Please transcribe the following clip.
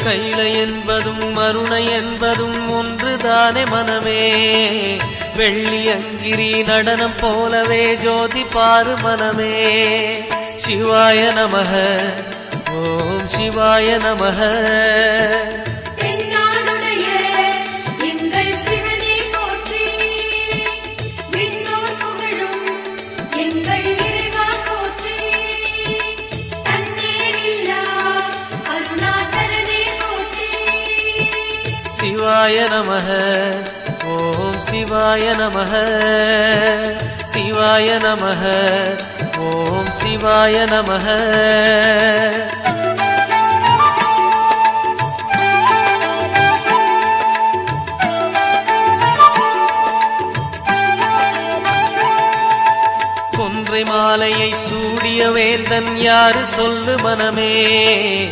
கைலை என்பதும் மருணை என்பதும் ஒன்றுதானே மனமே. வெள்ளி அங்கிரி நடனம் போலவே ஜோதி பாரு மனமே. சிவாய நமக ஓம் சிவாய நமக. சிவாய நமக ஓம் சிவாய நமக. சிவாய நமக ஓம் சிவாய நமக. கொன்றை மாலையை சூடிய வேந்தன் யாரு சொல்லு மனமே.